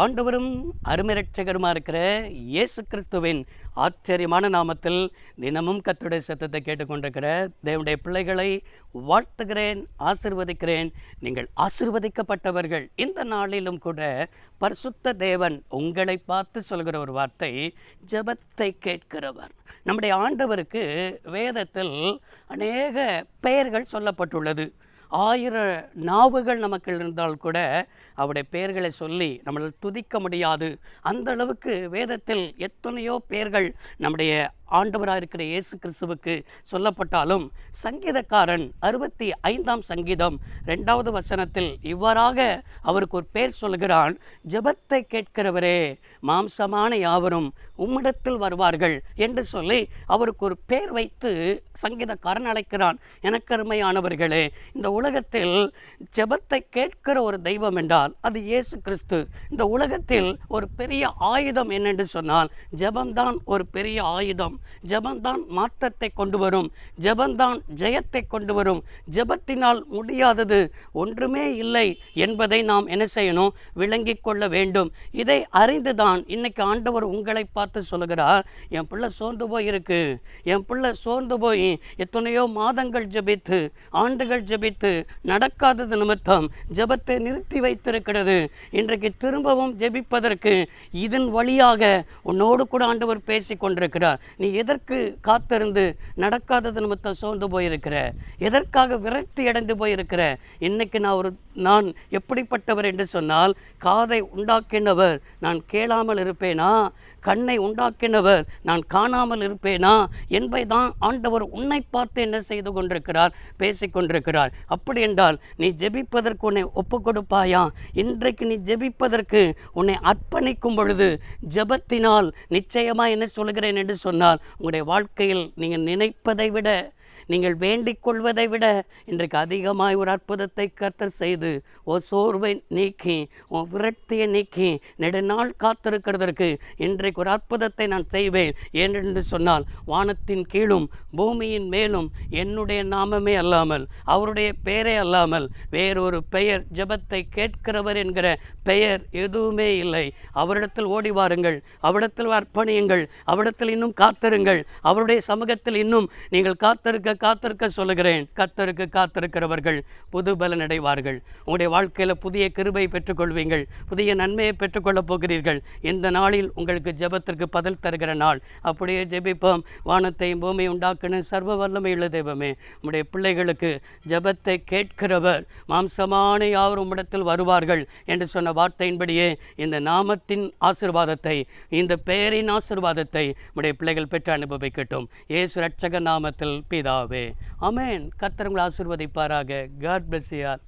ஆண்டவரும் அருமை இரட்சகருமா இருக்கிற இயேசு கிறிஸ்துவின் ஆச்சரியமான நாமத்தில் தினமும் கர்த்தருடைய சத்தத்தை கேட்டுக்கொண்டிருக்கிற தேவனுடைய பிள்ளைகளை வாழ்த்துகிறேன், ஆசீர்வதிக்கிறேன். நீங்கள் ஆசீர்வதிக்கப்பட்டவர்கள். இந்த நாளிலும் கூட பரிசுத்த தேவன் உங்களை பார்த்து சொல்கிற ஒரு வார்த்தை, ஜெபத்தை கேட்கிறவர். நம்முடைய ஆண்டவருக்கு வேதத்தில் அநேக பெயர்கள் சொல்லப்பட்டுள்ளது. 1000 நாவுகள் நமக்கு இருந்தால் கூட அவருடைய பெயர்களை சொல்லி நம்மளால் துதிக்க முடியாது. அந்த அளவுக்கு வேதத்தில் எத்தனையோ பெயர்கள் நம்முடைய ஆண்டவராக இருக்கிற இயேசு கிறிஸ்துவுக்கு சொல்லப்பட்டாலும், சங்கீதக்காரன் 65ஆம் சங்கீதம் 2வது வசனத்தில் இவ்வாறாக அவருக்கு ஒரு பெயர் சொல்கிறான், ஜெபத்தை கேட்கிறவரே, மாம்சமான யாவரும் உம்மிடத்தில் வருவார்கள் என்று சொல்லி அவருக்கு ஒரு பெயர் வைத்து சங்கீதக்காரன் அழைக்கிறான். எனக்கு அருமையானவர்களே, இந்த உலகத்தில் ஜெபத்தை கேட்கிற ஒரு தெய்வம் என்றால் அது இயேசு கிறிஸ்து. இந்த உலகத்தில் ஒரு பெரிய ஆயுதம் என்னென்று சொன்னால் ஜெபம்தான் ஒரு பெரிய ஆயுதம். ஜெபம்தான் மாற்றத்தை கொண்டு வரும். ஜெபம்தான் ஜெயத்தை கொண்டு வரும். ஜெபத்தினால் முடியாதது ஒன்றுமே இல்லை என்பதை நாம் என்ன செய்யணும்? விளங்கிக் கொள்ள வேண்டும். இதை அறிந்துதான் இன்னைக்கு ஆண்டவர் உங்களை பார்த்து சொல்லுகிறார், என் பிள்ளை சோர்ந்து போய் இருக்கு, என் பிள்ளை சோர்ந்து போய் எத்தனையோ மாதங்கள் ஜெபித்து ஆண்டுகள் ஜெபித்து நடக்காதது நிமித்தம் ஜெபத்தை நிறுத்தி வைத்திருக்கிறது. இன்றைக்கு திரும்பவும் ஜெபிப்பதற்கு இதன் வழியாக உன்னோடு கூட ஆண்டவர் பேசி கொண்டிருக்கிறார். நீ எதற்கு காத்திருந்து நடக்காதது நிமித்தம் சோர்ந்து போயிருக்கிற? எதற்காக விரக்தி அடைந்து போயிருக்கிற? இன்னைக்கு நான் எப்படிப்பட்டவர் என்று சொன்னால், காதை உண்டாக்கினவர் நான் கேளாமல் இருப்பேனா? கண்ணை உண்டாக்கினவர் நான் காணாமல் இருப்பேனா என்பதைதான் ஆண்டவர் உன்னை பார்த்து என்ன செய்து கொண்டிருக்கிறார், பேசிக்கொண்டிருக்கிறார். அப்படி என்றால் நீ ஜெபிப்பதற்கு உன்னை ஒப்பு கொடுப்பாயா? இன்றைக்கு நீ ஜெபிப்பதற்கு உன்னை அர்ப்பணிக்கும் பொழுது ஜெபத்தினால் நிச்சயமாக என்ன சொல்கிறேன் என்று சொன்னால், உங்களுடைய வாழ்க்கையில் நீங்கள் நினைப்பதை விட, நீங்கள் வேண்டிக் கொள்வதை விட இன்றைக்கு அதிகமாய் ஒரு அற்புதத்தை கர்த்தர் செய்து சோர்வை நீக்கி விரக்தியை நீக்கி நெடுநாள் காத்திருக்கிறதற்கு இன்றைக்கு ஒரு அற்புதத்தை நான் செய்வேன். ஏனென்று சொன்னால், வானத்தின் கீழும் பூமியின் மேலும் என்னுடைய நாமமே அல்லாமல், அவருடைய பெயரே அல்லாமல் வேறொரு பெயர், ஜெபத்தை கேட்கிறவர் என்கிற பெயர் எதுவுமே இல்லை. அவரிடத்தில் ஓடி வாருங்கள், அவரிடத்தில் அர்ப்பணியுங்கள், அவரிடத்தில் இன்னும் காத்திருங்கள், அவருடைய சமூகத்தில் இன்னும் நீங்கள் காத்திருக்க சொல்லுகிறேன். கர்த்தருக்கு காத்திருக்கிறவர்கள் புது பலன் அடைவார்கள். உங்களுடைய வாழ்க்கையில் புதிய கிருபை பெற்றுக்கொள்வீங்கள், புதிய நன்மையை பெற்றுக்கொள்ளப் போகிறீர்கள். இந்த நாளில் உங்களுக்கு ஜெபத்திற்கு பதில் தருகிற நாள். அப்படியே ஜெபிப்போம். வானத்தையும் பூமியை உண்டாக்குன சர்வ வல்லமையுள்ள தெய்வமே, உம்முடைய பிள்ளைகளுக்கு ஜெபத்தை கேட்கிறவர் மாம்சமான யாவரும் உம்மிடத்தில் வருவார்கள் என்று சொன்ன வார்த்தையின்படியே இந்த நாமத்தின் ஆசீர்வாதத்தை, இந்த பெயரின் ஆசீர்வாதத்தை உம்முடைய பிள்ளைகள் பெற்று அனுபவிக்கட்டும். இயேசு இரட்சக நாமத்தில் பிதாவே, ஆமென். கர்த்தர் உங்களை ஆசீர்வதிப்பாராக. God bless you all.